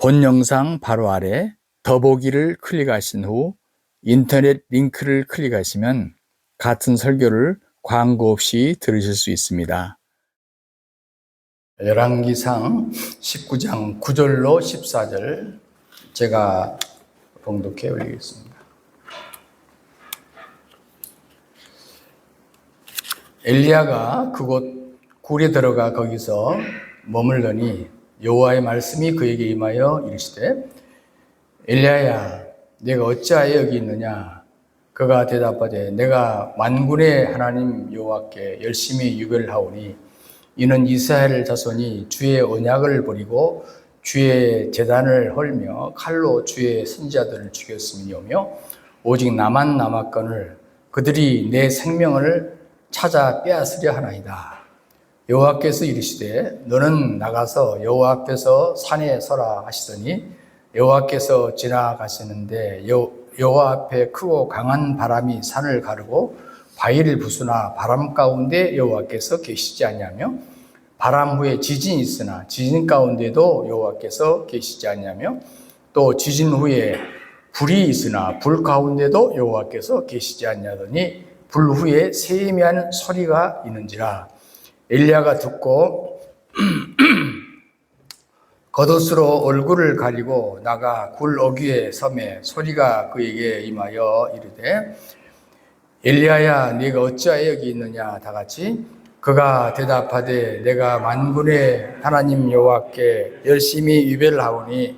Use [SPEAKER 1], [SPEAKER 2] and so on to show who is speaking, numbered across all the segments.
[SPEAKER 1] 본 영상 바로 아래 더보기를 클릭하신 후 인터넷 링크를 클릭하시면 같은 설교를 광고 없이 들으실 수 있습니다. 열왕기상 19장 9절로 14절 제가 봉독해 올리겠습니다. 엘리야가 그곳 굴에 들어가 거기서 머물더니 여호와의 말씀이 그에게 임하여 이르시되 엘리야야 내가 어찌하여 여기 있느냐. 그가 대답하되 내가 만군의 하나님 여호와께 열심히 유배를 하오니 이는 이스라엘 자손이 주의 언약을 버리고 주의 제단을 헐며 칼로 주의 선지자들을 죽였음이오며 오직 나만 남았거늘 그들이 내 생명을 찾아 빼앗으려 하나이다. 여호와께서 이르시되 너는 나가서 여호와 앞에서 산에 서라 하시더니 여호와께서 지나가시는데 여호와 앞에 크고 강한 바람이 산을 가르고 바위를 부수나 바람 가운데 여호와께서 계시지 아니하며 바람 후에 지진이 있으나 지진 가운데도 여호와께서 계시지 아니하며 또 지진 후에 불이 있으나 불 가운데도 여호와께서 계시지 아니하더니 불 후에 세미한 소리가 있는지라. 엘리야가 듣고 겉옷으로 얼굴을 가리고 나가 굴 어귀에 섬에 소리가 그에게 임하여 이르되 엘리야야 네가 어찌하여 여기 있느냐. 다같이 그가 대답하되 내가 만군의 하나님 여호와께 열심히 유배를 하오니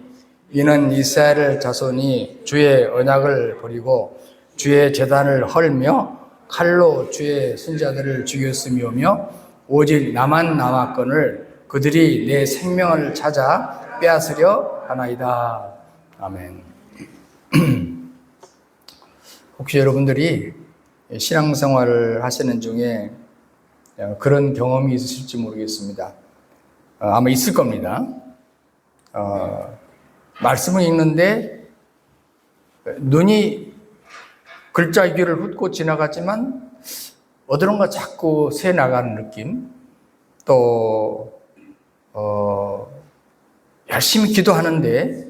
[SPEAKER 1] 이는 이스라엘 자손이 주의 언약을 버리고 주의 제단을 헐며 칼로 주의 선지자들을 죽였음이오며 오직 나만 남았거늘 그들이 내 생명을 찾아 빼앗으려 하나이다. 아멘. 혹시 여러분들이 신앙생활을 하시는 중에 그런 경험이 있으실지 모르겠습니다. 아마 있을 겁니다. 말씀을 읽는데 눈이 글자 위를 훑고 지나가지만 어디론가 자꾸 새 나가는 느낌, 또 열심히 기도하는데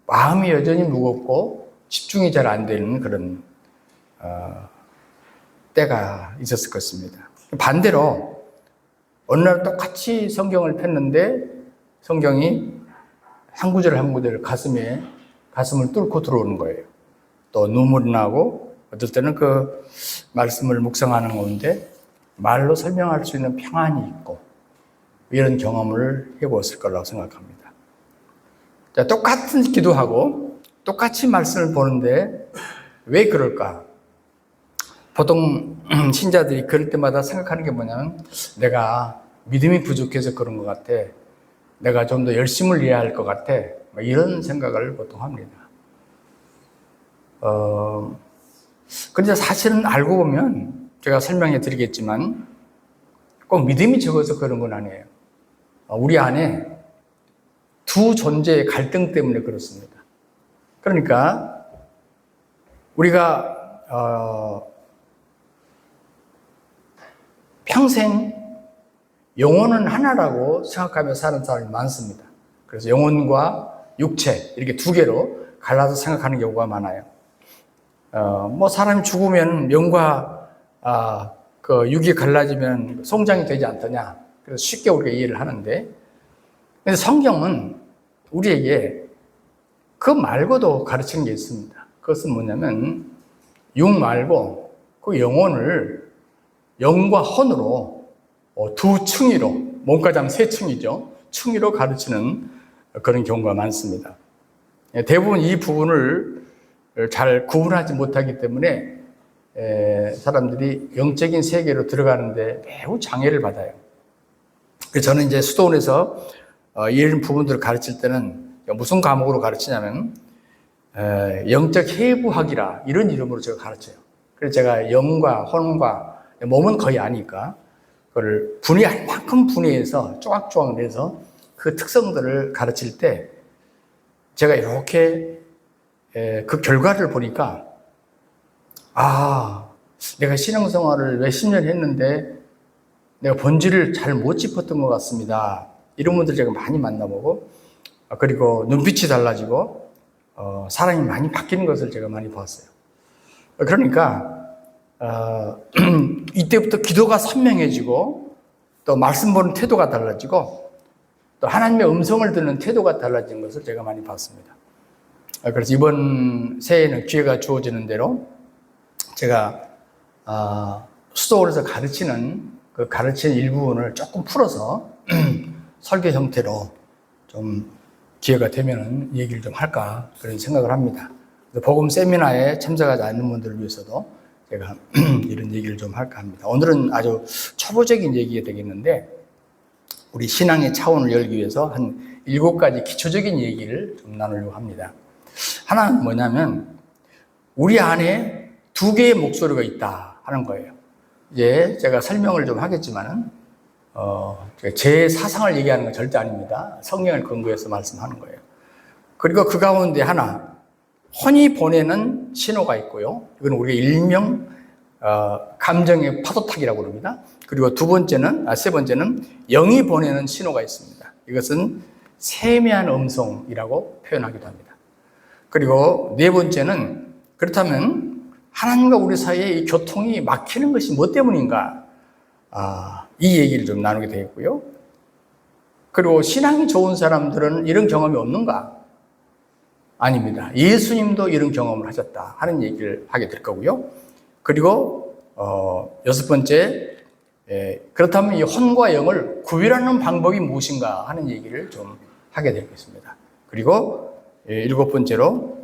[SPEAKER 1] 마음이 여전히 무겁고 집중이 잘 안 되는 그런 때가 있었을 것입니다. 반대로 어느 날 똑같이 성경을 폈는데 성경이 한 구절 한 구절 가슴을 뚫고 들어오는 거예요. 또 눈물이 나고 어떨 때는 그 말씀을 묵상하는 가운데 말로 설명할 수 있는 평안이 있고 이런 경험을 해보았을 거라고 생각합니다. 자, 똑같은 기도하고 똑같이 말씀을 보는데 왜 그럴까? 보통 신자들이 그럴 때마다 생각하는 게 뭐냐면 내가 믿음이 부족해서 그런 것 같아. 내가 좀 더 열심을 해야 할 것 같아. 이런 생각을 보통 합니다. 그런데 사실은 알고 보면 제가 설명해 드리겠지만 꼭 믿음이 적어서 그런 건 아니에요. 우리 안에 두 존재의 갈등 때문에 그렇습니다. 그러니까 우리가 평생 영혼은 하나라고 생각하며 사는 사람이 많습니다. 그래서 영혼과 육체 이렇게 두 개로 갈라서 생각하는 경우가 많아요. 사람이 죽으면 영과 그 육이 갈라지면 송장이 되지 않더냐. 그래서 쉽게 우리가 이해를 하는데, 근데 성경은 우리에게 그 말고도 가르치는 게 있습니다. 그것은 뭐냐면 육 말고 그 영혼을 영과 혼으로 두 층위로, 몸까지 하면 세 층이죠. 층위로 가르치는 그런 경우가 많습니다. 대부분 이 부분을 잘 구분하지 못하기 때문에 사람들이 영적인 세계로 들어가는데 매우 장애를 받아요. 그래서 저는 이제 수도원에서 이런 부분들을 가르칠 때는 무슨 과목으로 가르치냐면 영적 해부학이라 이런 이름으로 제가 가르쳐요. 그래서 제가 영과 혼과 몸은 거의 아니까 그걸 분해할 만큼 분해해서 조각조각 내서 그 특성들을 가르칠 때 제가 이렇게 그 결과를 보니까 내가 신앙생활을 몇십 년 했는데 내가 본질을 잘 못 짚었던 것 같습니다. 이런 분들 제가 많이 만나보고 그리고 눈빛이 달라지고 사람이 많이 바뀌는 것을 제가 많이 보았어요. 그러니까 이때부터 기도가 선명해지고 또 말씀 보는 태도가 달라지고 또 하나님의 음성을 듣는 태도가 달라진 것을 제가 많이 봤습니다. 그래서 이번 새해에는 기회가 주어지는 대로 제가 수도원에서 가르치는 그 가르치는 일부분을 조금 풀어서 설교 형태로 좀 기회가 되면은 얘기를 좀 할까 그런 생각을 합니다. 복음 세미나에 참석하지 않는 분들을 위해서도 제가 이런 얘기를 좀 할까 합니다. 오늘은 아주 초보적인 얘기가 되겠는데 우리 신앙의 차원을 열기 위해서 한 7가지 기초적인 얘기를 좀 나누려고 합니다. 하나는 뭐냐면 우리 안에 2개의 목소리가 있다 하는 거예요. 이제 제가 설명을 좀 하겠지만은 제 사상을 얘기하는 건 절대 아닙니다. 성경을 근거해서 말씀하는 거예요. 그리고 그 가운데 하나 혼이 보내는 신호가 있고요. 이건 우리가 일명 감정의 파도타기라고 그럽니다. 그리고 세 번째는 영이 보내는 신호가 있습니다. 이것은 세미한 음성이라고 표현하기도 합니다. 그리고 4번째는 그렇다면 하나님과 우리 사이에 이 교통이 막히는 것이 뭐 때문인가? 이 얘기를 좀 나누게 되겠고요. 그리고 신앙이 좋은 사람들은 이런 경험이 없는가? 아닙니다. 예수님도 이런 경험을 하셨다 하는 얘기를 하게 될 거고요. 그리고 6번째, 그렇다면 이 혼과 영을 구별하는 방법이 무엇인가 하는 얘기를 좀 하게 되겠습니다. 그리고 7번째로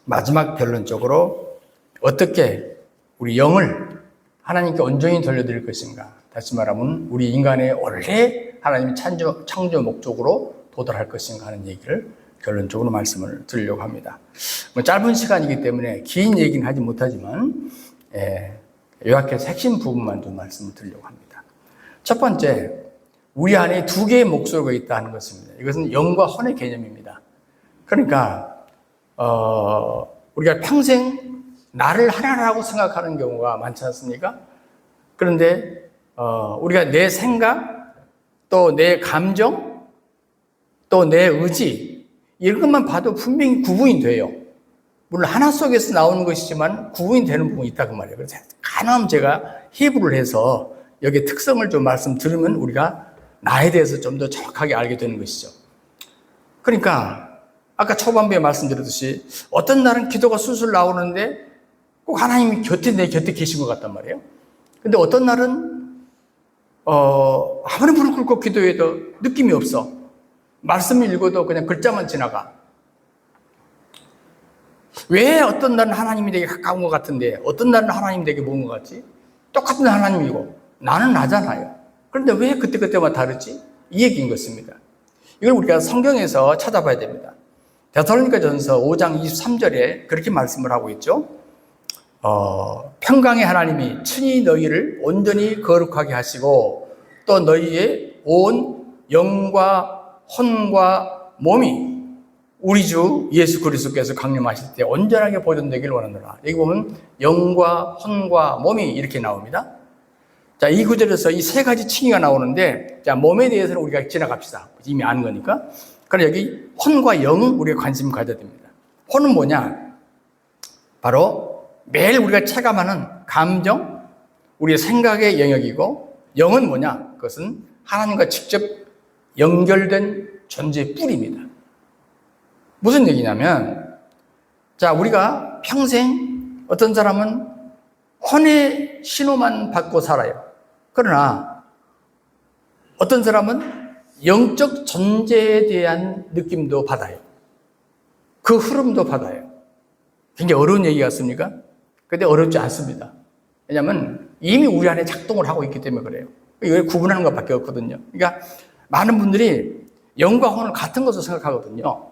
[SPEAKER 1] 마지막 결론적으로 어떻게 우리 영을 하나님께 온전히 돌려드릴 것인가. 다시 말하면 우리 인간의 원래 하나님의 창조 목적으로 도달할 것인가 하는 얘기를 결론적으로 말씀을 드리려고 합니다. 짧은 시간이기 때문에 긴 얘기는 하지 못하지만 요약해서 핵심 부분만 좀 말씀을 드리려고 합니다. 첫 번째, 우리 안에 2개의 목소리가 있다는 것입니다. 이것은 영과 혼의 개념입니다. 그러니까 우리가 평생 나를 하나라고 생각하는 경우가 많지 않습니까? 그런데 우리가 내 생각, 또 내 감정, 또 내 의지 이런 것만 봐도 분명히 구분이 돼요. 물론 하나 속에서 나오는 것이지만 구분이 되는 부분이 있다 그 말이에요. 그래서 가능하면 제가 히브리를 해서 여기에 특성을 좀 말씀드리면 우리가 나에 대해서 좀 더 정확하게 알게 되는 것이죠. 그러니까 아까 초반부에 말씀드렸듯이 어떤 날은 기도가 술술 나오는데 꼭 하나님이 내 곁에 계신 것 같단 말이에요. 근데 어떤 날은 아무리 무릎 꿇고 기도해도 느낌이 없어. 말씀을 읽어도 그냥 글자만 지나가. 왜 어떤 날은 하나님이 되게 가까운 것 같은데 어떤 날은 하나님이 되게 먼 것 같지? 똑같은 하나님이고 나는 나잖아요. 그런데 왜 그때마다 다르지? 이 얘기인 것입니다. 이걸 우리가 성경에서 찾아봐야 됩니다. 데살로니가전서 5장 23절에 그렇게 말씀을 하고 있죠. 평강의 하나님이 친히 너희를 온전히 거룩하게 하시고 또 너희의 온 영과 혼과 몸이 우리 주 예수 그리스도께서 강림하실 때 온전하게 보존되길 원하노라. 여기 보면 영과 혼과 몸이 이렇게 나옵니다. 자, 이 구절에서 이 3가지 칭의가 나오는데, 자, 몸에 대해서는 우리가 지나갑시다. 이미 아는 거니까. 그럼 여기 혼과 영은 우리가 관심 가져야 됩니다. 혼은 뭐냐? 바로 매일 우리가 체감하는 감정, 우리의 생각의 영역이고, 영은 뭐냐? 그것은 하나님과 직접 연결된 존재의 뿌리입니다. 무슨 얘기냐면, 자, 우리가 평생 어떤 사람은 혼의 신호만 받고 살아요. 그러나 어떤 사람은 영적 존재에 대한 느낌도 받아요. 그 흐름도 받아요. 굉장히 어려운 얘기 같습니까? 근데 어렵지 않습니다. 왜냐하면 이미 우리 안에 작동을 하고 있기 때문에 그래요. 이걸 구분하는 것밖에 없거든요. 그러니까 많은 분들이 영과 혼을 같은 것으로 생각하거든요.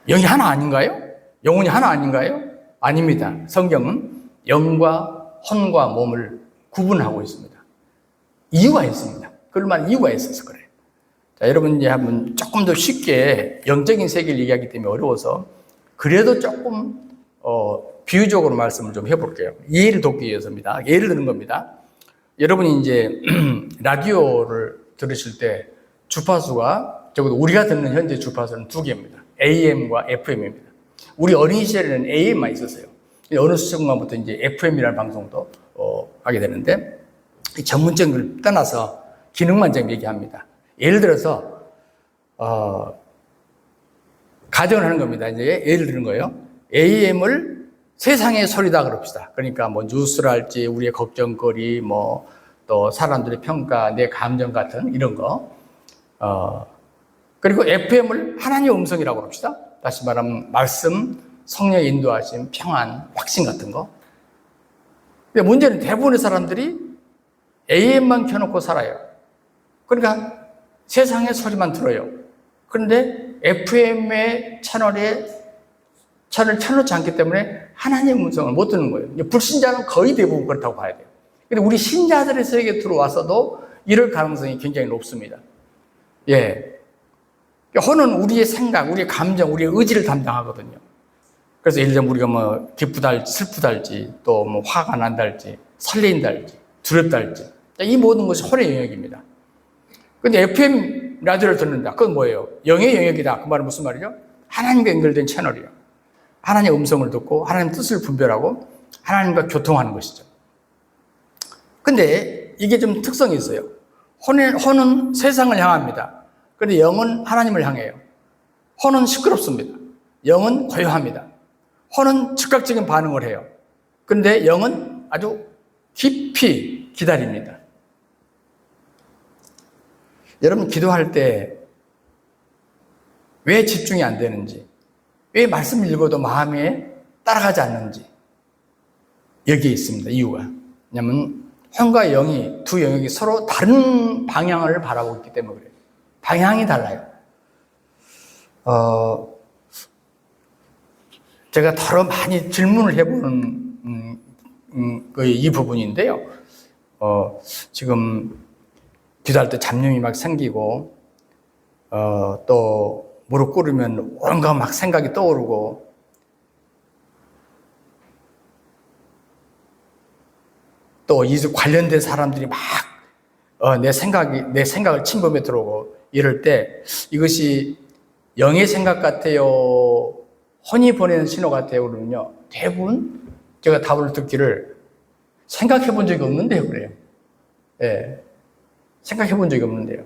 [SPEAKER 1] 영이 하나 아닌가요? 영혼이 하나 아닌가요? 아닙니다. 성경은 영과 혼과 몸을 구분하고 있습니다. 이유가 있습니다. 그럴만 이유가 있어서 그래요. 자, 여러분 이제 한번 조금 더 쉽게 영적인 세계를 얘기하기 때문에 어려워서 그래도 조금 비유적으로 말씀을 좀 해볼게요. 이해를 돕기 위해서입니다. 예를 드는 겁니다. 여러분이 이제 라디오를 들으실 때 주파수가 적어도 우리가 듣는 현재 주파수는 두 개입니다. AM과 FM입니다. 우리 어린 시절에는 AM만 있었어요. 어느 순간부터 이제 FM이라는 방송도 하게 되는데, 이 전문적인 걸 떠나서 기능만 좀 얘기합니다. 예를 들어서 가정을 하는 겁니다. 이제 예를 드는 거예요. AM을 세상의 소리다 그럽시다. 그러니까 뭐 뉴스랄지 우리의 걱정거리, 뭐 또 사람들의 평가, 내 감정 같은 이런 거. 그리고 FM을 하나님의 음성이라고 그럽시다. 다시 말하면 말씀, 성령의 인도하심, 평안, 확신 같은 거. 근데 문제는 대부분의 사람들이 AM만 켜놓고 살아요. 그러니까 세상의 소리만 들어요. 그런데 FM의 채널을 켜놓지 않기 때문에 하나님의 음성을 못 듣는 거예요. 불신자는 거의 대부분 그렇다고 봐야 돼요. 근데 우리 신자들의 세계에 들어와서도 이럴 가능성이 굉장히 높습니다. 예. 혼은 우리의 생각, 우리의 감정, 우리의 의지를 담당하거든요. 그래서 예를 들면 우리가 뭐 기쁘달지 슬프달지 또 뭐 화가 난달지 설레인달지 두렵달지 이 모든 것이 혼의 영역입니다. 근데 FM 라디오를 듣는다. 그건 뭐예요? 영의 영역이다. 그 말은 무슨 말이죠? 하나님과 연결된 채널이에요. 하나님의 음성을 듣고 하나님의 뜻을 분별하고 하나님과 교통하는 것이죠. 근데 이게 좀 특성이 있어요. 혼은 세상을 향합니다. 그런데 영은 하나님을 향해요. 혼은 시끄럽습니다. 영은 고요합니다. 혼은 즉각적인 반응을 해요. 그런데 영은 아주 깊이 기다립니다. 여러분 기도할 때 왜 집중이 안 되는지, 왜 말씀 읽어도 마음에 따라가지 않는지 여기에 있습니다. 이유가. 왜냐하면 혼과 영이 두 영역이 서로 다른 방향을 바라보고 있기 때문에 그래요. 방향이 달라요. 제가 더러 많이 질문을 해보는 이 부분인데요. 지금 기도할 때 잡념이 막 생기고 또 무릎 꿇으면 온갖 막 생각이 떠오르고 또 이 관련된 사람들이 막 내 생각을 침범해 들어오고 이럴 때 이것이 영의 생각 같아요? 혼이 보내는 신호 같아요? 그러면요. 대부분 제가 답을 듣기를 생각해 본 적이 없는데요. 그래요. 예. 생각해 본 적이 없는데요.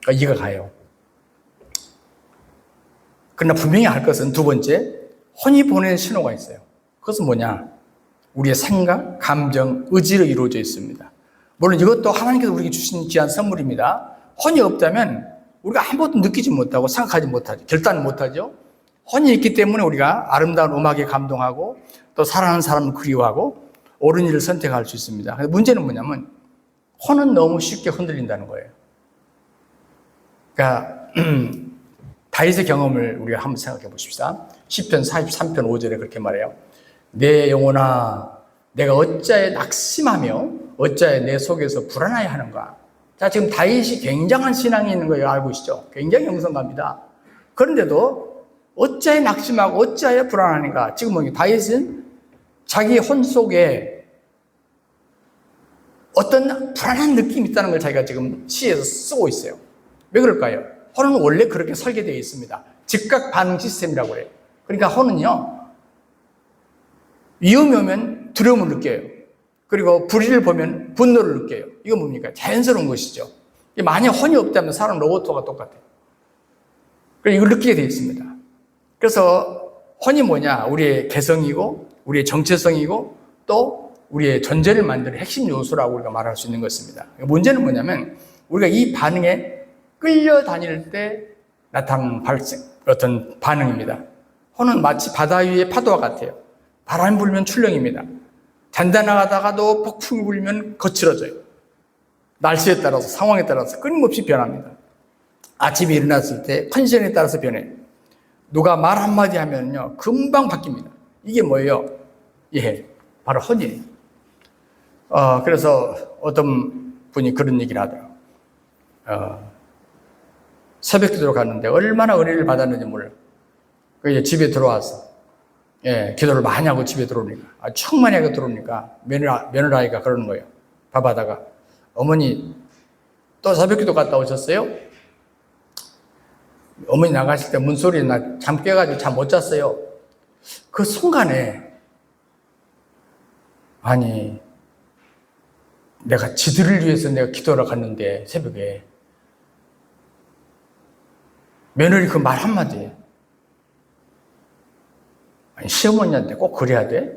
[SPEAKER 1] 그러니까 이해가 가요. 그러나 분명히 알 것은 두 번째, 혼이 보내는 신호가 있어요. 그것은 뭐냐? 우리의 생각, 감정, 의지로 이루어져 있습니다. 물론 이것도 하나님께서 우리에게 주신 귀한 선물입니다. 혼이 없다면 우리가 아무것도 느끼지 못하고 생각하지 못하죠. 결단을 못하죠. 혼이 있기 때문에 우리가 아름다운 음악에 감동하고 또 사랑하는 사람을 그리워하고 옳은 일을 선택할 수 있습니다. 근데 문제는 뭐냐면 혼은 너무 쉽게 흔들린다는 거예요. 그러니까 다윗의 경험을 우리가 한번 생각해 보십시다. 시편 43편 5절에 그렇게 말해요. 내 영혼아, 내가 어찌하여 낙심하며 어찌하여 내 속에서 불안하여 하는가. 자, 지금 다윗이 굉장한 신앙이 있는 거 알고 계시죠? 굉장히 영성갑니다. 그런데도 어찌하여 낙심하고 어찌하여 불안하는가. 지금 뭐 다윗은 자기 혼 속에 어떤 불안한 느낌이 있다는 걸 자기가 지금 시에서 쓰고 있어요. 왜 그럴까요? 혼은 원래 그렇게 설계되어 있습니다. 즉각 반응 시스템이라고 해요. 그러니까 혼은요, 위험이 오면 두려움을 느껴요. 그리고 불의를 보면 분노를 느껴요. 이건 뭡니까? 자연스러운 것이죠. 만약 혼이 없다면 사람 로봇과 똑같아요. 그래서 이걸 느끼게 되어 있습니다. 그래서 혼이 뭐냐? 우리의 개성이고 우리의 정체성이고 또 우리의 존재를 만드는 핵심 요소라고 우리가 말할 수 있는 것입니다. 문제는 뭐냐면 우리가 이 반응에 끌려다닐 때 나타나는 어떤 반응입니다. 혼은 마치 바다 위의 파도와 같아요. 바람이 불면 출렁입니다. 잔잔하다가도 폭풍이 불면 거칠어져요. 날씨에 따라서 상황에 따라서 끊임없이 변합니다. 아침에 일어났을 때 컨디션에 따라서 변해요. 누가 말 한마디 하면요 금방 바뀝니다. 이게 뭐예요? 예, 바로 혼이에요. 그래서 어떤 분이 그런 얘기를 하더라고요. 새벽 기도로 갔는데 얼마나 은혜를 받았는지 몰라. 그래서 집에 들어와서 기도를 많이 하고 집에 들어오니까 충만히 하고 들어오니까 며느라이가 그러는 거예요. 밥하다가 어머니 또 새벽 기도 갔다 오셨어요? 어머니 나가실 때 문소리 나 잠 깨가지고 잠 못 잤어요. 그 순간에 아니 내가 지들을 위해서 내가 기도하러 갔는데 새벽에 며느리 그 말 한마디에 아니 시어머니한테 꼭 그래야 돼?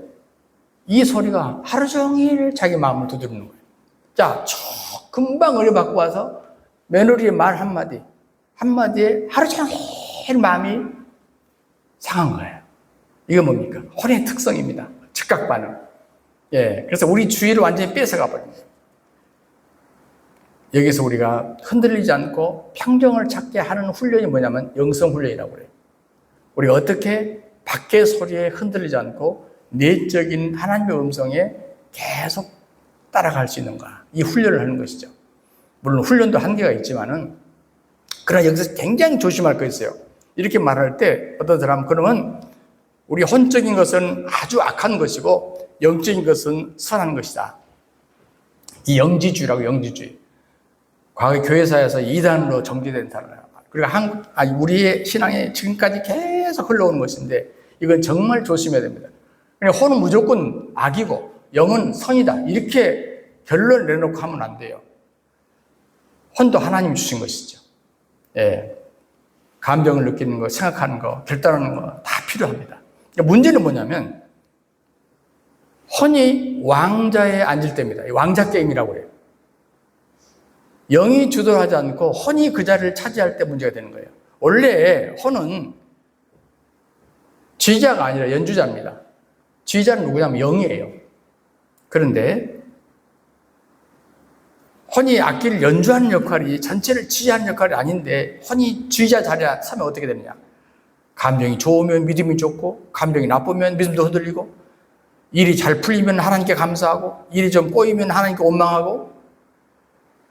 [SPEAKER 1] 이 소리가 하루 종일 자기 마음을 두드리는 거예요. 자, 금방 의뢰 받고 와서 며느리의 말 한마디에 하루 종일 마음이 상한 거예요. 이게 뭡니까? 혼의 특성입니다. 즉각 반응. 예, 그래서 우리 주의를 완전히 뺏어가 버립니다. 여기서 우리가 흔들리지 않고 평정을 찾게 하는 훈련이 뭐냐면 영성 훈련이라고 그래요. 우리가 어떻게 밖의 소리에 흔들리지 않고 내적인 하나님의 음성에 계속 따라갈 수 있는가. 이 훈련을 하는 것이죠. 물론 훈련도 한계가 있지만은 그러나 여기서 굉장히 조심할 거 있어요. 이렇게 말할 때 어떤 사람은 그러면 우리 혼적인 것은 아주 악한 것이고 영적인 것은 선한 것이다. 이 영지주의라고 영지주의. 과거 교회사에서 이단으로 정제된 단어예요. 그리고 우리의 신앙에 지금까지 계속 흘러오는 것인데 이건 정말 조심해야 됩니다. 혼은 무조건 악이고 영은 선이다. 이렇게 결론을 내놓고 하면 안 돼요. 혼도 하나님이 주신 것이죠. 예. 감정을 느끼는 거, 생각하는 거, 결단하는 거 다 필요합니다. 문제는 뭐냐면 혼이 왕자에 앉을 때입니다. 왕자 게임이라고 그래요. 영이 주도하지 않고 혼이 그 자리를 차지할 때 문제가 되는 거예요. 원래 혼은 지휘자가 아니라 연주자입니다. 지휘자는 누구냐면 영이에요. 그런데 혼이 악기를 연주하는 역할이 전체를 지휘하는 역할이 아닌데 혼이 지휘자 자리에 서면 어떻게 되느냐. 감정이 좋으면 믿음이 좋고 감정이 나쁘면 믿음도 흔들리고 일이 잘 풀리면 하나님께 감사하고 일이 좀 꼬이면 하나님께 원망하고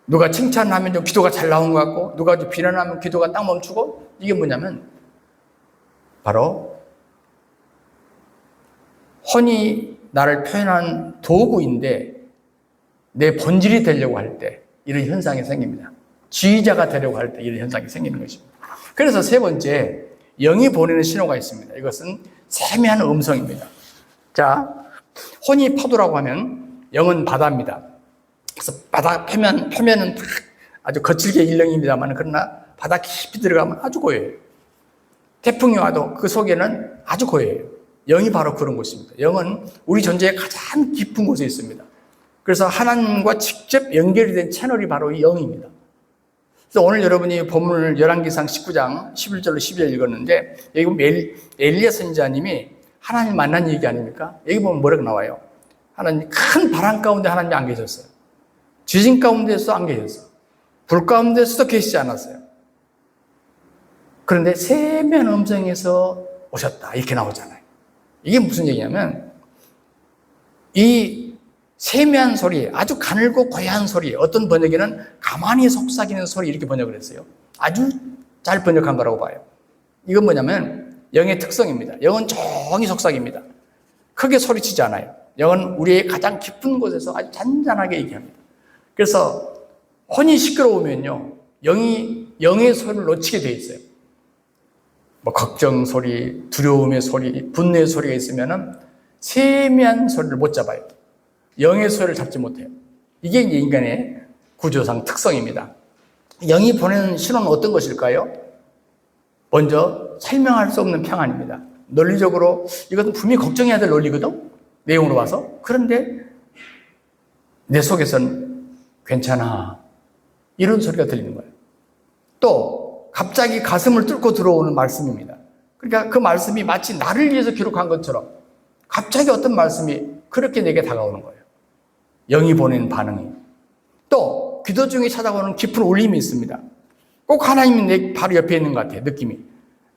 [SPEAKER 1] 누가 칭찬하면 좀 기도가 잘 나온 것 같고 누가 좀 비난하면 기도가 딱 멈추고 이게 뭐냐면 바로 혼이 나를 표현한 도구인데 내 본질이 되려고 할 때 이런 현상이 생깁니다. 지휘자가 되려고 할 때 이런 현상이 생기는 것입니다. 그래서 세 번째, 영이 보내는 신호가 있습니다. 이것은 세미한 음성입니다. 자, 혼이 파도라고 하면 영은 바다입니다. 그래서 바다 표면은 아주 거칠게 일렁입니다만 그러나 바다 깊이 들어가면 아주 고요해요. 태풍이 와도 그 속에는 아주 고요해요. 영이 바로 그런 곳입니다. 영은 우리 존재의 가장 깊은 곳에 있습니다. 그래서 하나님과 직접 연결이 된 채널이 바로 이 영입니다. 그래서 오늘 여러분이 본문을 열왕기상 19장 11절로 12절 읽었는데 여기 보면 엘리야 선지자님이 하나님 만난 얘기 아닙니까? 여기 보면 뭐라고 나와요? 하나님 큰 바람 가운데 하나님이 안 계셨어요. 지진 가운데서도 안 계셨어요. 불 가운데서도 계시지 않았어요. 그런데 세미한 음성에서 오셨다 이렇게 나오잖아요. 이게 무슨 얘기냐면 이 세미한 소리, 아주 가늘고 고요한 소리, 어떤 번역에는 가만히 속삭이는 소리 이렇게 번역을 했어요. 아주 잘 번역한 거라고 봐요. 이건 뭐냐면 영의 특성입니다. 영은 조용히 속삭입니다. 크게 소리치지 않아요. 영은 우리의 가장 깊은 곳에서 아주 잔잔하게 얘기합니다. 그래서 혼이 시끄러우면요, 영의 소리를 놓치게 돼 있어요. 뭐 걱정 소리, 두려움의 소리, 분노의 소리가 있으면은 세미한 소리를 못 잡아요. 영의 소리를 잡지 못해요. 이게 이제 인간의 구조상 특성입니다. 영이 보내는 신호는 어떤 것일까요? 먼저 설명할 수 없는 평안입니다. 논리적으로 이것은 분명히 걱정해야 될 논리거든? 내용으로 봐서. 그런데 내 속에서는 괜찮아. 이런 소리가 들리는 거예요. 또 갑자기 가슴을 뚫고 들어오는 말씀입니다. 그러니까 그 말씀이 마치 나를 위해서 기록한 것처럼 갑자기 어떤 말씀이 그렇게 내게 다가오는 거예요. 영이 보내는 반응이. 또 기도 중에 찾아오는 깊은 울림이 있습니다. 꼭 하나님이 내 바로 옆에 있는 것 같아요. 느낌이.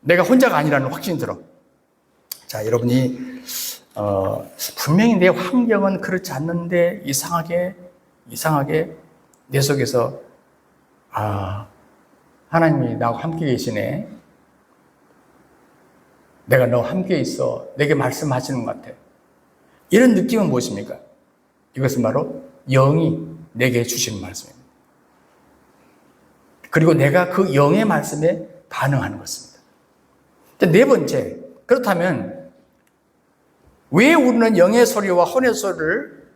[SPEAKER 1] 내가 혼자가 아니라는 확신이 들어. 자, 여러분이 분명히 내 환경은 그렇지 않는데 이상하게 내 속에서 하나님이 나하고 함께 계시네. 내가 너와 함께 있어. 내게 말씀하시는 것 같아. 이런 느낌은 무엇입니까? 이것은 바로 영이 내게 주시는 말씀입니다. 그리고 내가 그 영의 말씀에 반응하는 것입니다. 네 번째, 그렇다면 왜 우리는 영의 소리와 혼의 소리를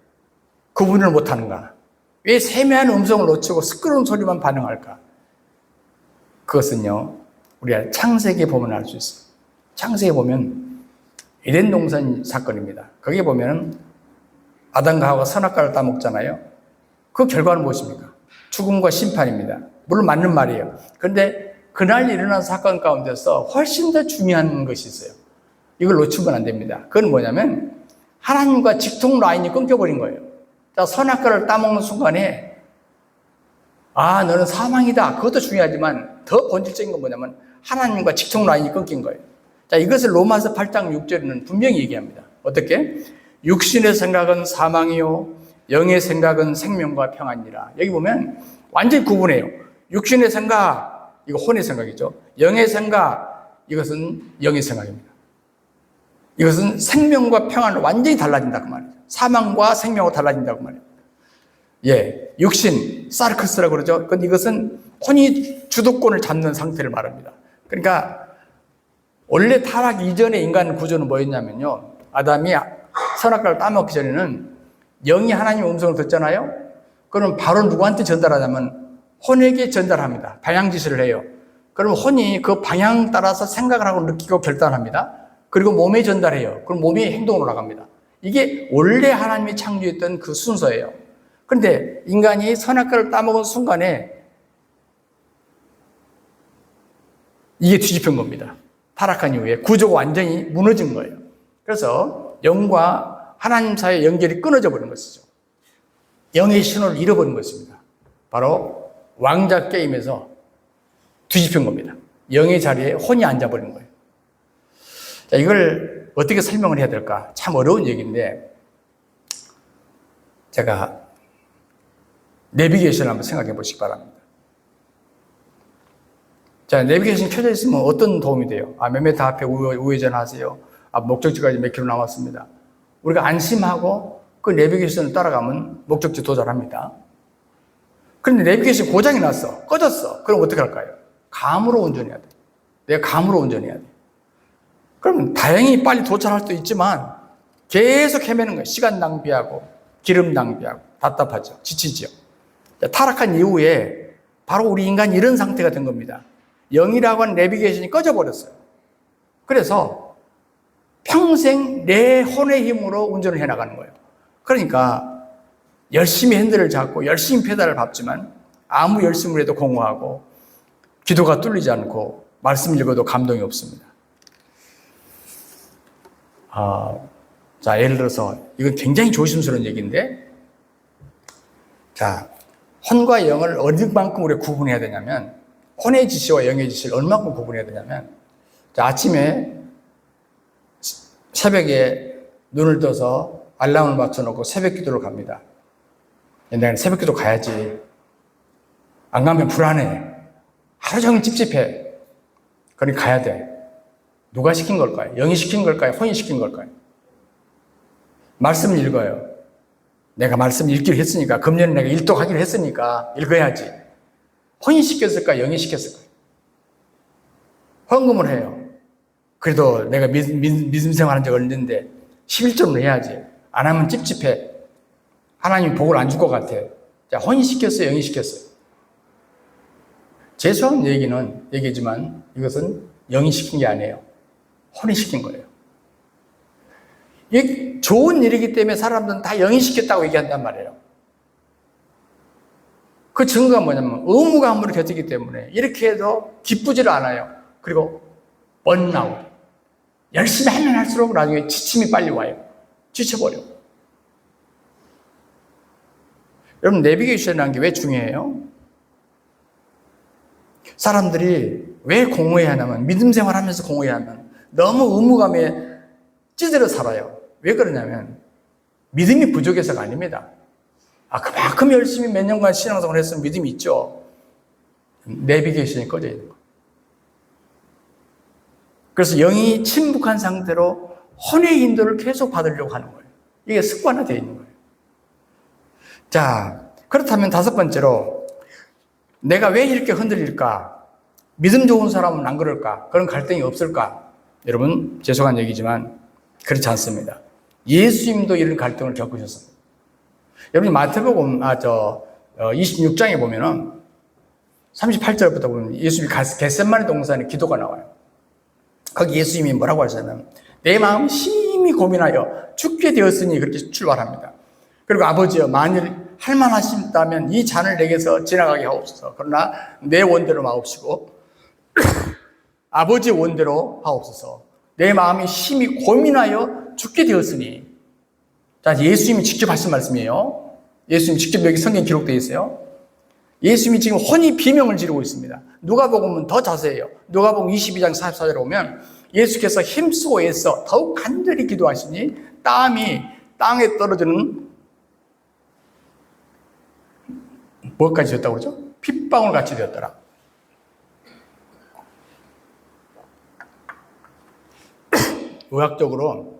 [SPEAKER 1] 구분을 못하는가? 왜 세미한 음성을 놓치고 시끄러운 소리만 반응할까? 그것은요, 우리가 창세기에 보면 알 수 있어요. 창세기에 보면 에덴 동산 사건입니다. 거기에 보면 아담과 하와가 선악과를 따먹잖아요. 그 결과는 무엇입니까? 죽음과 심판입니다. 물론 맞는 말이에요. 그런데 그날 일어난 사건 가운데서 훨씬 더 중요한 것이 있어요. 이걸 놓치면 안 됩니다. 그건 뭐냐면 하나님과 직통 라인이 끊겨버린 거예요. 자, 선악과를 따먹는 순간에 너는 사망이다. 그것도 중요하지만 더 본질적인 건 뭐냐면 하나님과 직통 라인이 끊긴 거예요. 자, 이것을 로마서 8장 6절에는 분명히 얘기합니다. 어떻게? 육신의 생각은 사망이요 영의 생각은 생명과 평안이라. 여기 보면 완전히 구분해요. 육신의 생각, 이거 혼의 생각이죠. 영의 생각, 이것은 영의 생각입니다. 이것은 생명과 평안은 완전히 달라진다 그 말이에요. 사망과 생명과 달라진다 그 말이에요. 예, 육신, 사르크스라고 그러죠. 근데 이것은 혼이 주도권을 잡는 상태를 말합니다. 그러니까 원래 타락 이전의 인간 구조는 뭐였냐면요. 아담이 선악과를 따먹기 전에는 영이 하나님의 음성을 듣잖아요. 그럼 바로 누구한테 전달하냐면 혼에게 전달합니다. 방향지시를 해요. 그럼 혼이 그 방향 따라서 생각을 하고 느끼고 결단합니다. 그리고 몸에 전달해요. 그럼 몸이 행동으로 나갑니다. 이게 원래 하나님이 창조했던 그 순서예요. 그런데 인간이 선악과를 따먹은 순간에 이게 뒤집힌 겁니다. 타락한 이후에 구조가 완전히 무너진 거예요. 그래서 영과 하나님 사이의 연결이 끊어져 버린 것이죠. 영의 신호를 잃어버린 것입니다. 바로 왕자 게임에서 뒤집힌 겁니다. 영의 자리에 혼이 앉아버린 거예요. 자, 이걸 어떻게 설명을 해야 될까? 참 어려운 얘기인데 제가 내비게이션을 한번 생각해 보시기 바랍니다. 자, 내비게이션 켜져 있으면 어떤 도움이 돼요? 몇 미터 앞에 우회전 하세요. 목적지까지 몇 킬로 남았습니다. 우리가 안심하고 그 내비게이션을 따라가면 목적지 도달합니다. 그런데 내비게이션 고장이 났어. 꺼졌어. 그럼 어떻게 할까요? 감으로 운전해야 돼. 내가 감으로 운전해야 돼. 그러면 다행히 빨리 도착할 수도 있지만 계속 헤매는 거예요. 시간 낭비하고 기름 낭비하고 답답하죠. 지치죠. 타락한 이후에 바로 우리 인간이 이런 상태가 된 겁니다. 영이라고 하는 내비게이션이 꺼져버렸어요. 그래서 평생 내 혼의 힘으로 운전을 해나가는 거예요. 그러니까 열심히 핸들을 잡고 열심히 페달을 밟지만 아무 열심을 해도 공허하고 기도가 뚫리지 않고 말씀 읽어도 감동이 없습니다. 자, 예를 들어서 이건 굉장히 조심스러운 얘기인데, 자, 혼과 영을 어디만큼 우리가 구분해야 되냐면, 혼의 지시와 영의 지시를 얼마큼 구분해야 되냐면, 자, 아침에 새벽에 눈을 떠서 알람을 맞춰놓고 새벽 기도를 갑니다. 내가 새벽 기도 가야지. 안 가면 불안해. 하루 종일 찝찝해. 그러니까 가야 돼. 누가 시킨 걸까요? 영이 시킨 걸까요? 혼이 시킨 걸까요? 말씀을 읽어요. 내가 말씀 읽기로 했으니까, 금년에 내가 일독하기로 했으니까 읽어야지. 혼이 시켰을까? 영이 시켰을까? 헌금을 해요. 그래도 내가 믿음 생활한 적 없는데 11조는 해야지. 안 하면 찝찝해. 하나님이 복을 안 줄 것 같아. 자, 혼이 시켰어요? 영이 시켰어요? 죄송한 얘기지만 이것은 영이 시킨 게 아니에요. 혼이 시킨 거예요. 이게 좋은 일이기 때문에 사람들은 다 영이 시켰다고 얘기한단 말이에요. 그 증거가 뭐냐면 의무가 함부로 곁이기 때문에 이렇게 해도 기쁘지를 않아요. 그리고 번아웃. 열심히 하면 할수록 나중에 지침이 빨리 와요. 지쳐버려. 여러분, 내비게이션이라는 게 왜 중요해요? 사람들이 왜 공허해야 하냐면, 믿음 생활하면서 공허해야 하면 너무 의무감에 찌들어 살아요. 왜 그러냐면 믿음이 부족해서가 아닙니다. 그만큼 열심히 몇 년간 신앙생활을 했으면 믿음이 있죠. 내비게이션이 꺼져 있는 거예요. 그래서 영이 침묵한 상태로 혼의 인도를 계속 받으려고 하는 거예요. 이게 습관화되어 있는 거예요. 자, 그렇다면 다섯 번째로 내가 왜 이렇게 흔들릴까? 믿음 좋은 사람은 안 그럴까? 그런 갈등이 없을까? 여러분, 죄송한 얘기지만 그렇지 않습니다. 예수님도 이런 갈등을 겪으셨습니다. 여러분, 마태복음 26장에 보면은 38절부터 보면 예수님이 겟세마네 동산에 기도가 나와요. 거기 예수님이 뭐라고 하시냐면 내 마음이 심히 고민하여 죽게 되었으니 그렇게 출발합니다. 그리고 아버지여 만일 할만하신다면 이 잔을 내게서 지나가게 하옵소서. 그러나 내 원대로 마옵시고 아버지의 원대로 하옵소서. 내 마음이 심히 고민하여 죽게 되었으니. 자, 예수님이 직접 하신 말씀이에요. 예수님이 직접 여기 성경 기록되어 있어요. 예수님이 지금 혼이 비명을 지르고 있습니다. 누가복음은 더 자세해요. 누가복음 22장 44절에 보면 예수께서 힘쓰고 애써 더욱 간절히 기도하시니 땀이 땅에 떨어지는 뭐까지 되었다고 그러죠? 핏방울 같이 되었더라. 의학적으로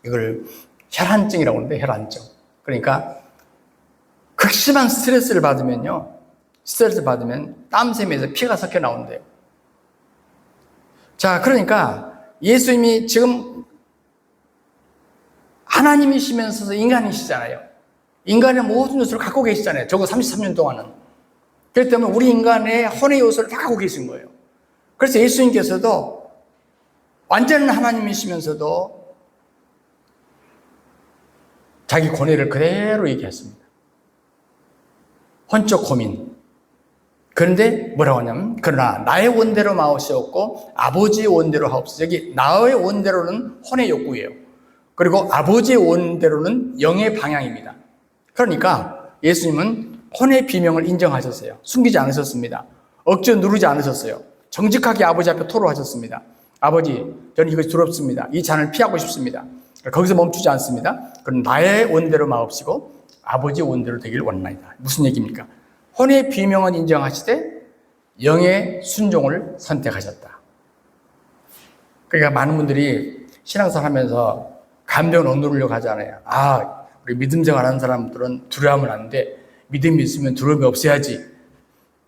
[SPEAKER 1] 이걸 혈안증이라고 하는데, 혈안증. 그러니까 극심한 스트레스를 받으면요, 스트레스를 받으면 땀샘에서 피가 섞여 나온대요. 자, 그러니까 예수님이 지금 하나님이시면서 인간이시잖아요. 인간의 모든 요소를 갖고 계시잖아요. 적어도 33년 동안은. 그렇기 때문에 우리 인간의 혼의 요소를 다 갖고 계신 거예요. 그래서 예수님께서도 완전한 하나님이시면서도 자기 고뇌를 그대로 얘기했습니다. 혼적 고민. 그런데 뭐라고 하냐면 그러나 나의 원대로 마옵시옵고 아버지의 원대로 하옵소서. 여기 나의 원대로는 혼의 욕구예요. 그리고 아버지의 원대로는 영의 방향입니다. 그러니까 예수님은 혼의 비명을 인정하셨어요. 숨기지 않으셨습니다. 억지로 누르지 않으셨어요. 정직하게 아버지 앞에 토로하셨습니다. 아버지, 저는 이것이 두렵습니다. 이 잔을 피하고 싶습니다. 거기서 멈추지 않습니다. 그럼 나의 원대로 마옵시고 아버지의 원대로 되길 원하나이다. 무슨 얘기입니까? 혼의 비명은 인정하시되 영의 순종을 선택하셨다. 그러니까 많은 분들이 신앙생활 하면서 감정을 억누르려고 하잖아요. 우리 믿음 생활하는 사람들은 두려워하면 안 돼. 믿음이 있으면 두려움이 없어야지.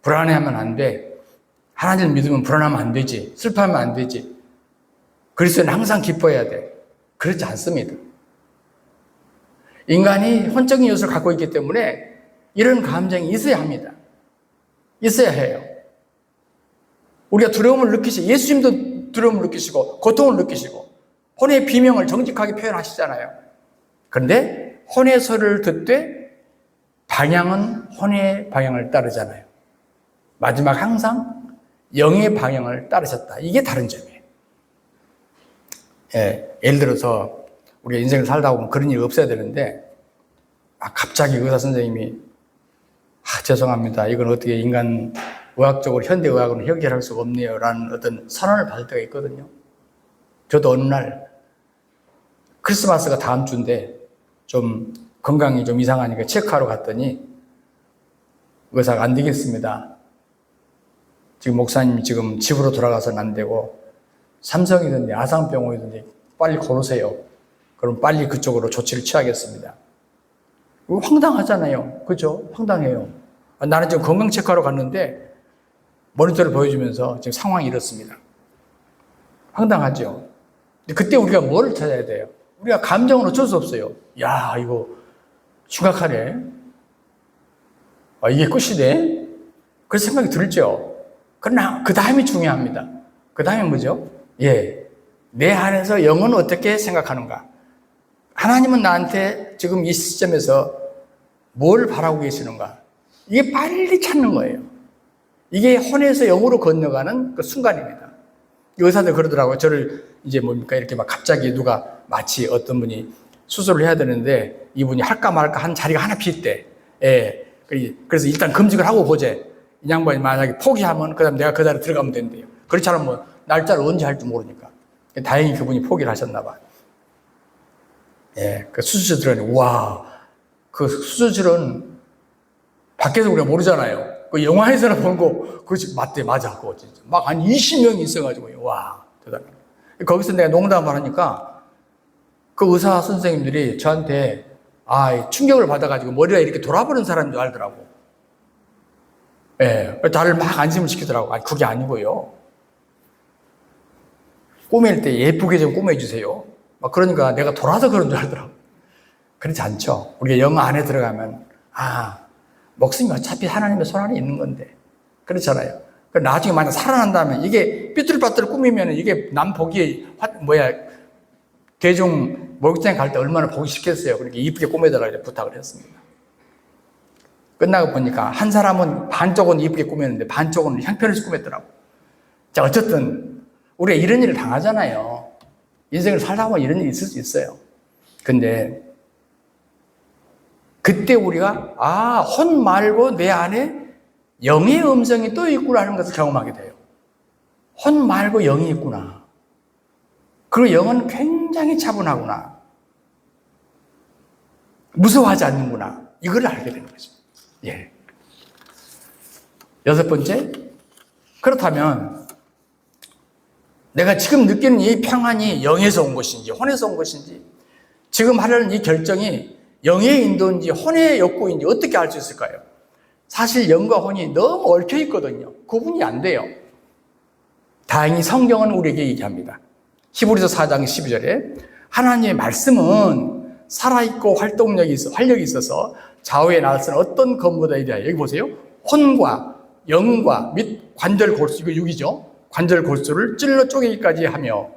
[SPEAKER 1] 불안해하면 안 돼. 하나님을 믿으면 불안하면 안 되지. 슬퍼하면 안 되지. 그리스도는 항상 기뻐해야 돼. 그렇지 않습니다. 인간이 혼적인 요소를 갖고 있기 때문에 이런 감정이 있어야 합니다. 있어야 해요. 우리가 두려움을 느끼시고 예수님도 두려움을 느끼시고 고통을 느끼시고 혼의 비명을 정직하게 표현하시잖아요. 그런데 혼의 소리를 듣되 방향은 혼의 방향을 따르잖아요. 마지막 항상 영의 방향을 따르셨다. 이게 다른 점이에요. 예를 들어서 우리가 인생을 살다 보면 그런 일이 없어야 되는데 갑자기 의사 선생님이 죄송합니다. 이건 어떻게 인간 의학적으로 현대의학으로는 해결할 수가 없네요. 라는 어떤 선언을 받을 때가 있거든요. 저도 어느 날 크리스마스가 다음 주인데 좀 건강이 좀 이상하니까 체크하러 갔더니 의사가 안 되겠습니다. 지금 목사님이 지금 집으로 돌아가서는 안 되고 삼성이든지 아산병원이든지 빨리 고르세요. 그럼 빨리 그쪽으로 조치를 취하겠습니다. 황당하잖아요. 그죠? 황당해요. 나는 지금 건강 체크하러 갔는데 모니터를 보여주면서 지금 상황이 이렇습니다. 황당하죠? 근데 그때 우리가 뭐를 찾아야 돼요? 우리가 감정은 어쩔 수 없어요. 야, 이거 심각하네. 이게 끝이네? 그런 생각이 들죠. 그러나 그 다음이 중요합니다. 그 다음이 뭐죠? 내 안에서 영은 어떻게 생각하는가? 하나님은 나한테 지금 이 시점에서 뭘 바라고 계시는가? 이게 빨리 찾는 거예요. 이게 혼에서 영으로 건너가는 그 순간입니다. 의사들 그러더라고요. 저를 이제 이렇게 막 갑자기 누가 마치 어떤 분이 수술을 해야 되는데 이분이 할까 말까 한 자리가 하나 비었대. 그래서 일단 검증을 하고 보재. 이 양반이 만약에 포기하면 그다음 내가 그 자리에 들어가면 된대요. 그렇지 않으면 날짜를 언제 할지 모르니까. 다행히 그분이 포기를 하셨나 봐. 그 수술실 들어가니 와, 그 수술실은 밖에서 우리가 모르잖아요. 그 영화에서나 본 거, 그렇지, 맞대, 맞아. 그거 진짜. 막 한 20명이 있어가지고, 와, 대단해. 거기서 내가 농담을 하니까 그 의사 선생님들이 저한테 충격을 받아가지고 머리가 이렇게 돌아버린 사람인 줄 알더라고. 예, 나를 막 안심을 시키더라고. 아니, 그게 아니고요. 꾸밀 때 예쁘게 좀 꾸며주세요. 막 그러니까 내가 돌아서 그런 줄 알더라고. 그렇지 않죠. 우리가 영 안에 들어가면, 목숨이 어차피 하나님의 손 안에 있는 건데. 그렇잖아요. 나중에 만약 살아난다면 이게 삐뚤빠뚤 꾸미면 이게 남 보기에, 대중 목욕탕에 갈 때 얼마나 보기 싫겠어요. 그러니까 이쁘게 꾸며달라고 부탁을 했습니다. 끝나고 보니까 한 사람은 반쪽은 이쁘게 꾸몄는데 반쪽은 형편없이 꾸몄더라고. 자, 어쨌든 우리가 이런 일을 당하잖아요. 인생을 살다 보면 이런 일이 있을 수 있어요. 근데 그때 우리가 혼 말고 내 안에 영의 음성이 또 있구나라는 것을 경험하게 돼요. 혼 말고 영이 있구나. 그리고 영은 굉장히 차분하구나. 무서워하지 않는구나. 이걸 알게 되는 거죠. 예. 여섯 번째, 그렇다면 내가 지금 느끼는 이 평안이 영에서 온 것인지 혼에서 온 것인지, 지금 하려는 이 결정이 영의 인도인지 혼의 욕구인지 어떻게 알 수 있을까요? 사실 영과 혼이 너무 얽혀 있거든요. 구분이 안 돼요. 다행히 성경은 우리에게 얘기합니다. 히브리서 4장 12절에 하나님의 말씀은 살아있고 활력이 있어서 좌우에 나선 어떤 검보다 대하여, 여기 보세요. 혼과 영과 및 관절 골수, 이거 6이죠. 관절 골수를 찔러 쪼개기까지 하며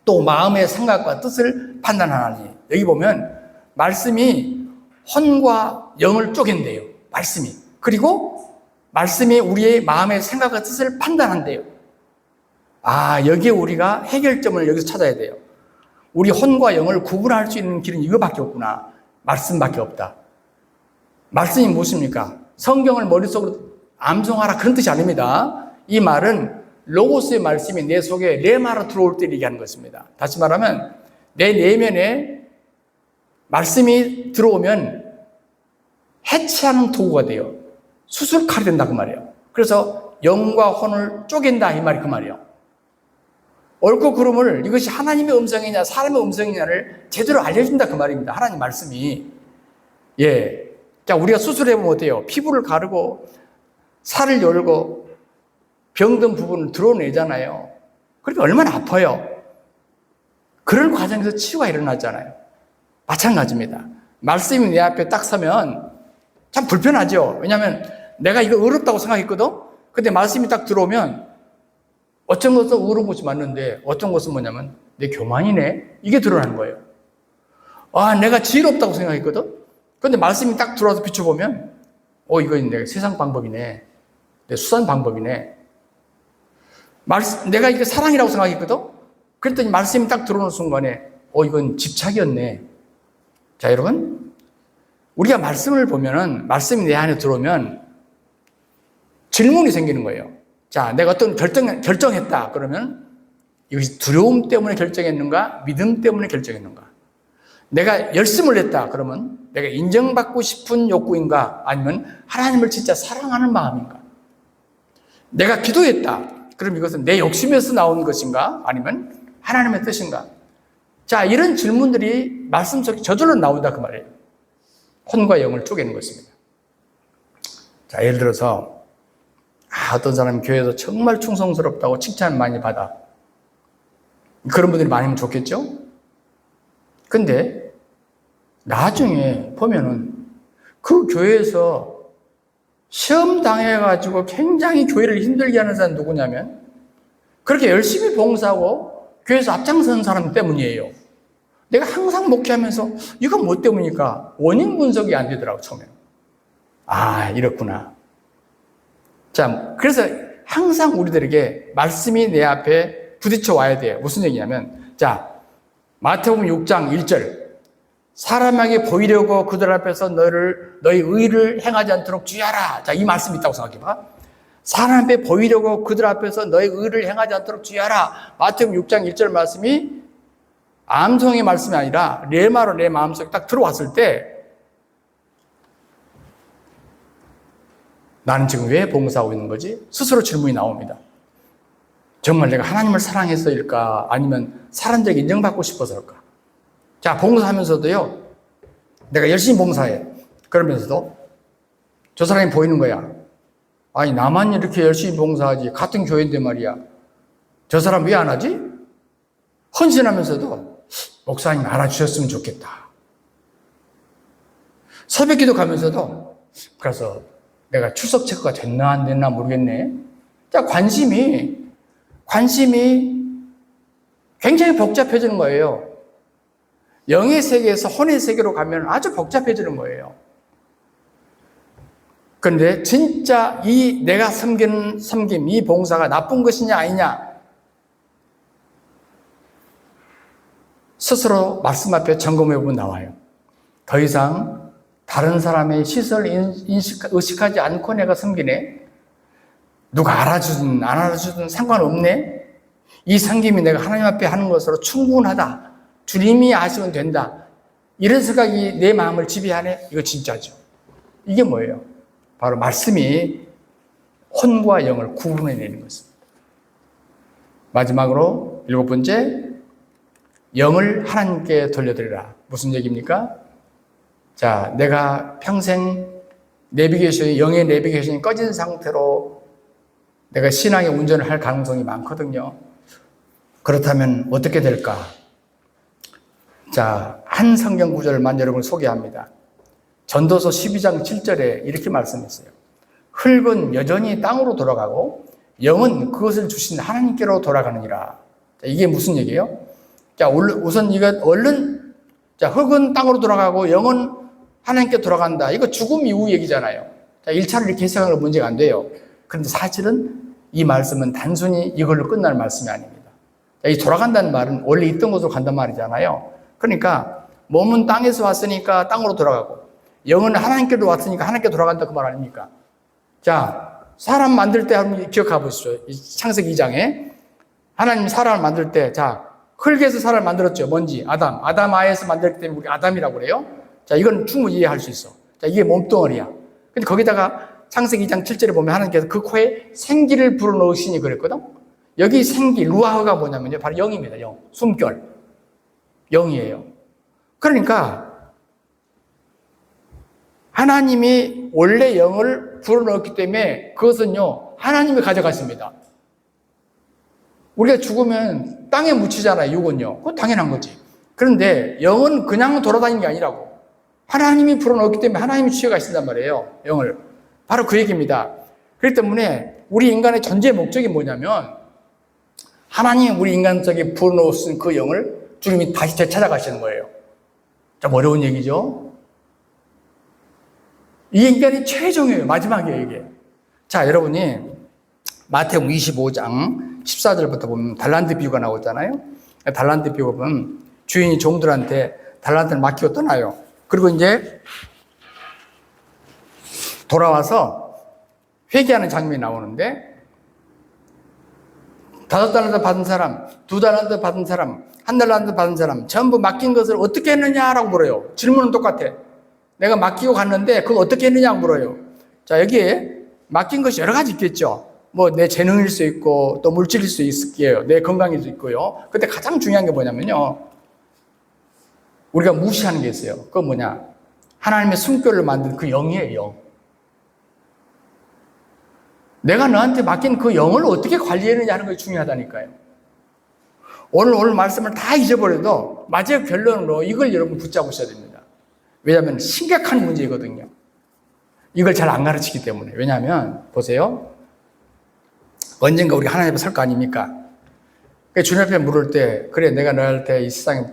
[SPEAKER 1] 또 마음의 생각과 뜻을 판단하나니, 여기 보면 말씀이 혼과 영을 쪼갠대요. 말씀이. 그리고 말씀이 우리의 마음의 생각과 뜻을 판단한대요. 여기에 우리가 해결점을 여기서 찾아야 돼요. 우리 혼과 영을 구분할 수 있는 길은 이거밖에 없구나. 말씀밖에 없다. 말씀이 무엇입니까? 성경을 머릿속으로 암송하라, 그런 뜻이 아닙니다. 이 말은 로고스의 말씀이 내 속에 레마로 들어올 때 얘기하는 것입니다. 다시 말하면 내 내면에 말씀이 들어오면 해체하는 도구가 돼요. 수술칼이 된다 그 말이에요. 그래서 영과 혼을 쪼갠다 이 말이 그 말이에요. 옳고 그름을, 이것이 하나님의 음성이냐 사람의 음성이냐를 제대로 알려준다 그 말입니다. 하나님 말씀이. 예. 자, 우리가 수술해보면 어때요? 피부를 가르고 살을 열고 병든 부분을 드러내잖아요. 그러니까 얼마나 아파요. 그런 과정에서 치유가 일어나잖아요. 마찬가지입니다. 말씀이 내 앞에 딱 서면 참 불편하죠. 왜냐하면 내가 이거 어렵다고 생각했거든. 근데 말씀이 딱 들어오면 어떤 것은 어려운 것이 맞는데 어떤 것은 뭐냐면 내 교만이네, 이게 드러나는 거예요. 내가 지혜롭다고 생각했거든. 근데 말씀이 딱 들어와서 비춰보면 이건 내가 세상 방법이네, 내 수단 방법이네. 내가 이게 사랑이라고 생각했거든. 그랬더니 말씀이 딱 들어오는 순간에 이건 집착이었네. 자, 여러분, 우리가 말씀을 보면은, 말씀이 내 안에 들어오면 질문이 생기는 거예요. 자, 내가 어떤 결정했다. 그러면 이것이 두려움 때문에 결정했는가? 믿음 때문에 결정했는가? 내가 열심을 냈다. 그러면 내가 인정받고 싶은 욕구인가? 아니면 하나님을 진짜 사랑하는 마음인가? 내가 기도했다. 그럼 이것은 내 욕심에서 나온 것인가? 아니면 하나님의 뜻인가? 자, 이런 질문들이 말씀 속에 저절로 나온다 그 말이에요. 혼과 영을 쪼개는 것입니다. 자, 예를 들어서 어떤 사람이 교회에서 정말 충성스럽다고 칭찬 많이 받아. 그런 분들이 많으면 좋겠죠? 근데 나중에 보면은 그 교회에서 시험 당해가지고 굉장히 교회를 힘들게 하는 사람은 누구냐면 그렇게 열심히 봉사하고 교회에서 앞장서는 사람 때문이에요. 내가 항상 목회하면서 이건 뭐 때문일까? 원인 분석이 안 되더라고, 처음에. 이렇구나. 자, 그래서 항상 우리들에게 말씀이 내 앞에 부딪혀 와야 돼요. 무슨 얘기냐면, 자, 마태복음 6장 1절. 사람에게 보이려고 그들 앞에서 너희 의를 행하지 않도록 주의하라. 자, 이 말씀이 있다고 생각해봐. 사람 앞에 보이려고 그들 앞에서 너희 의를 행하지 않도록 주의하라. 마태복음 6장 1절 말씀이 암송의 말씀이 아니라 레마로 내 마음속에 딱 들어왔을 때 나는 지금 왜 봉사하고 있는 거지? 스스로 질문이 나옵니다. 정말 내가 하나님을 사랑해서일까? 아니면 사람들에게 인정받고 싶어서일까? 자, 봉사하면서도요, 내가 열심히 봉사해. 그러면서도 저 사람이 보이는 거야. 아니, 나만 이렇게 열심히 봉사하지. 같은 교회인데 말이야. 저 사람 왜 안 하지? 헌신하면서도 목사님 알아주셨으면 좋겠다. 새벽기도 가면서도 그래서 내가 출석 체크가 됐나 안 됐나 모르겠네. 자, 관심이 굉장히 복잡해지는 거예요. 영의 세계에서 혼의 세계로 가면 아주 복잡해지는 거예요. 그런데 진짜 내가 섬김, 이 봉사가 나쁜 것이냐 아니냐 스스로 말씀 앞에 점검해 보면 나와요. 더 이상 다른 사람의 시선을 의식하지 않고 내가 섬기네. 누가 알아주든 안 알아주든 상관없네. 이 섬김이 내가 하나님 앞에 하는 것으로 충분하다. 주님이 아시면 된다. 이런 생각이 내 마음을 지배하네. 이거 진짜죠. 이게 뭐예요? 바로 말씀이 혼과 영을 구분해내는 것입니다. 마지막으로 7번째, 영을 하나님께 돌려드리라. 무슨 얘기입니까? 자, 내가 평생 영의 내비게이션이 꺼진 상태로 내가 신앙의 운전을 할 가능성이 많거든요. 그렇다면 어떻게 될까? 자, 한 성경 구절만 여러분을 소개합니다. 전도서 12장 7절에 이렇게 말씀했어요. 흙은 여전히 땅으로 돌아가고 영은 그것을 주신 하나님께로 돌아가느니라. 자, 이게 무슨 얘기예요? 자, 우선 자, 흙은 땅으로 돌아가고 영은 하나님께 돌아간다. 이거 죽음 이후 얘기잖아요. 자, 1차를 이렇게 해석하는 건 문제가 안 돼요. 그런데 사실은 이 말씀은 단순히 이걸로 끝날 말씀이 아닙니다. 자, 이 돌아간다는 말은 원래 있던 곳으로 간단 말이잖아요. 그러니까 몸은 땅에서 왔으니까 땅으로 돌아가고 영은 하나님께로 왔으니까 하나님께 돌아간다 그 말 아닙니까? 자, 사람 만들 때 한번 기억해 보시죠. 창세기 2장에 하나님 사람을 만들 때, 자, 흙에서 사람을 만들었죠. 뭔지? 아담 아에서 만들기 때문에 우리 아담이라고 그래요. 자, 이건 충분히 이해할 수 있어. 자, 이게 몸뚱어리야. 근데 거기다가 창세기 2장 7절에 보면 하나님께서 그 코에 생기를 불어넣으시니 그랬거든. 여기 생기, 루아흐가 뭐냐면요. 바로 영입니다. 영. 숨결. 영이에요. 그러니까 하나님이 원래 영을 불어넣었기 때문에 그것은요, 하나님이 가져갔습니다. 우리가 죽으면 땅에 묻히잖아요, 육은요. 그건 당연한 거지. 그런데 영은 그냥 돌아다니는 게 아니라고. 하나님이 불어넣었기 때문에 하나님이 취해가신단 말이에요, 영을. 바로 그 얘기입니다. 그렇기 때문에 우리 인간의 존재 목적이 뭐냐면 하나님이 우리 인간 속에 불어넣으신 그 영을 주님이 다시 되찾아가시는 거예요. 좀 어려운 얘기죠. 이 인간이 최종이에요. 마지막이에요, 이게. 자, 여러분이 마태복음 25장 14절부터 보면 달란트 비유가 나오잖아요. 달란트 비유가 보면 주인이 종들한테 달란트를 맡기고 떠나요. 그리고 이제 돌아와서 회개하는 장면이 나오는데 5달란트 받은 사람, 2달란트 받은 사람, 1달란트 받은 사람 전부 맡긴 것을 어떻게 했느냐라고 물어요. 질문은 똑같아. 내가 맡기고 갔는데 그걸 어떻게 했느냐고 물어요. 자, 여기에 맡긴 것이 여러 가지 있겠죠. 뭐 내 재능일 수 있고 또 물질일 수 있을게요. 내 건강일 수 있고요. 근데 가장 중요한 게 뭐냐면요. 우리가 무시하는 게 있어요. 그건 뭐냐? 하나님의 숨결을 만든 그 영이에요, 영. 내가 너한테 맡긴 그 영을 어떻게 관리했느냐 하는 것이 중요하다니까요. 오늘 말씀을 다 잊어버려도 마지막 결론으로 이걸 여러분 붙잡으셔야 됩니다. 왜냐하면 심각한 문제거든요. 이걸 잘 안 가르치기 때문에. 왜냐하면 보세요. 언젠가 우리가 하나님 앞에 설 거 아닙니까? 주님 앞에 물을 때, 그래, 내가 너한테 이 세상에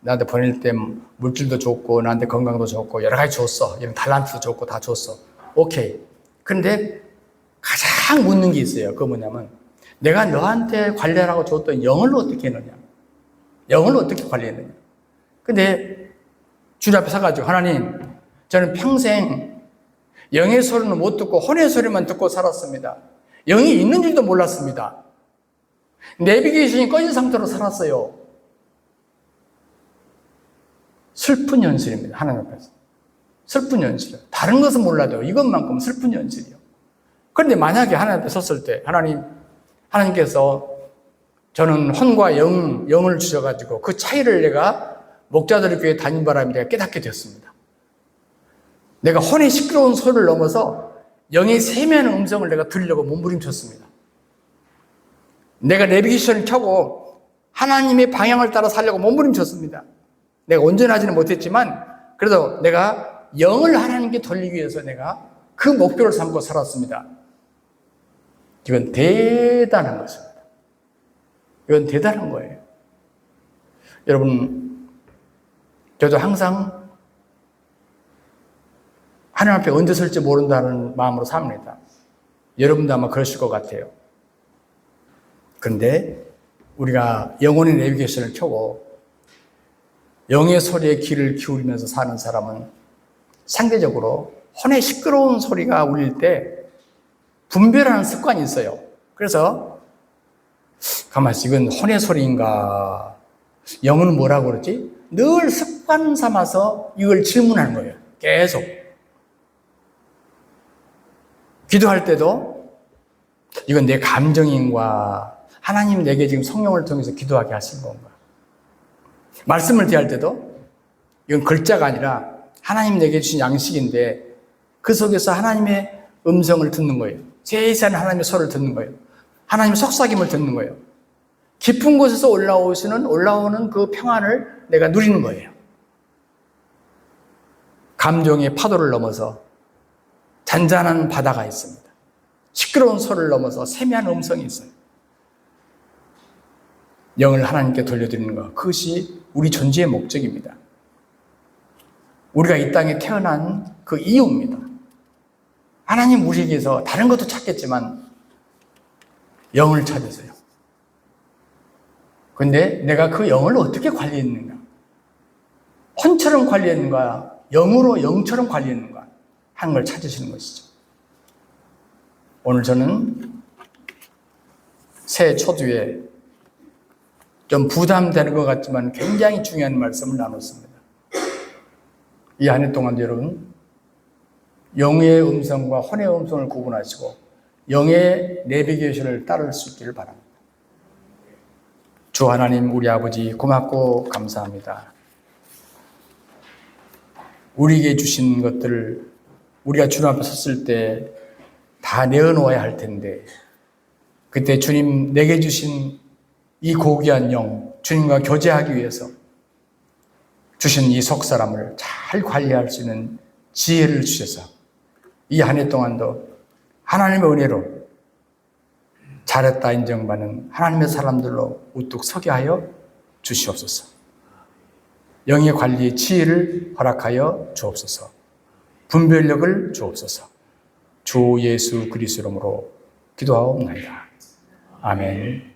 [SPEAKER 1] 나한테 보낼 때 물질도 줬고 나한테 건강도 줬고 여러 가지 줬어. 이런 달란트도 줬고 다 줬어. 오케이. 그런데 가장 묻는 게 있어요. 그거 뭐냐면 내가 너한테 관리하라고 줬던 영을 어떻게 했느냐. 영을 어떻게 관리했느냐. 근데 주님 앞에 서가지고 하나님, 저는 평생 영의 소리는 못 듣고 혼의 소리만 듣고 살았습니다. 영이 있는 줄도 몰랐습니다. 내비게이션이 꺼진 상태로 살았어요. 슬픈 현실입니다. 하나님 앞에서. 슬픈 현실이에요. 다른 것은 몰라도 이것만큼 슬픈 현실이에요. 그런데 만약에 하나님 앞에 섰을 때 하나님께서 저는 혼과 영을 주셔가지고 그 차이를 내가 목자들의 교회 다닌 바람에 내가 깨닫게 되었습니다. 내가 혼의 시끄러운 소리를 넘어서 영의 세미한 음성을 내가 들으려고 몸부림쳤습니다. 내가 내비게이션을 켜고 하나님의 방향을 따라 살려고 몸부림쳤습니다. 내가 온전하지는 못했지만 그래도 내가 영을 하나님께 돌리기 위해서 내가 그 목표를 삼고 살았습니다. 이건 대단한 것입니다. 이건 대단한 거예요. 여러분, 저도 항상 하나님 앞에 언제 설지 모른다는 마음으로 삽니다. 여러분도 아마 그러실 것 같아요. 그런데 우리가 영혼의 내비게이션을 켜고 영의 소리에 귀를 기울이면서 사는 사람은 상대적으로 혼의 시끄러운 소리가 울릴 때 분별하는 습관이 있어요. 그래서 가만히 이건 혼의 소리인가? 영은 뭐라고 그러지? 늘 습관 삼아서 이걸 질문하는 거예요. 계속. 기도할 때도 이건 내 감정인가? 하나님 내게 지금 성령을 통해서 기도하게 하신 건가? 말씀을 대할 때도 이건 글자가 아니라 하나님 내게 주신 양식인데 그 속에서 하나님의 음성을 듣는 거예요. 세세한 하나님의 소리를 듣는 거예요. 하나님의 속삭임을 듣는 거예요. 깊은 곳에서 올라오는 그 평안을 내가 누리는 거예요. 감정의 파도를 넘어서 잔잔한 바다가 있습니다. 시끄러운 소리를 넘어서 세미한 음성이 있어요. 영을 하나님께 돌려드리는 것, 그것이 우리 존재의 목적입니다. 우리가 이 땅에 태어난 그 이유입니다. 하나님 우리에게서 다른 것도 찾겠지만 영을 찾으세요. 그런데 내가 그 영을 어떻게 관리했는가? 혼처럼 관리했는가? 영처럼 관리했는가? 하는 걸 찾으시는 것이죠. 오늘 저는 새해 초두에 좀 부담되는 것 같지만 굉장히 중요한 말씀을 나눴습니다. 이 한 해 동안 여러분, 영의 음성과 혼의 음성을 구분하시고 영의 내비게이션을 따를 수 있기를 바랍니다. 주 하나님, 우리 아버지 고맙고 감사합니다. 우리에게 주신 것들을 우리가 주님 앞에 섰을 때 다 내어놓아야 할 텐데 그때 주님 내게 주신 이 고귀한 영, 주님과 교제하기 위해서 주신 이 속사람을 잘 관리할 수 있는 지혜를 주셔서 이 한 해 동안도 하나님의 은혜로 잘했다 인정받는 하나님의 사람들로 우뚝 서게 하여 주시옵소서. 영의 관리의 지혜를 허락하여 주옵소서. 분별력을 주옵소서. 주 예수 그리스도 이름으로 기도하옵나이다. 아멘.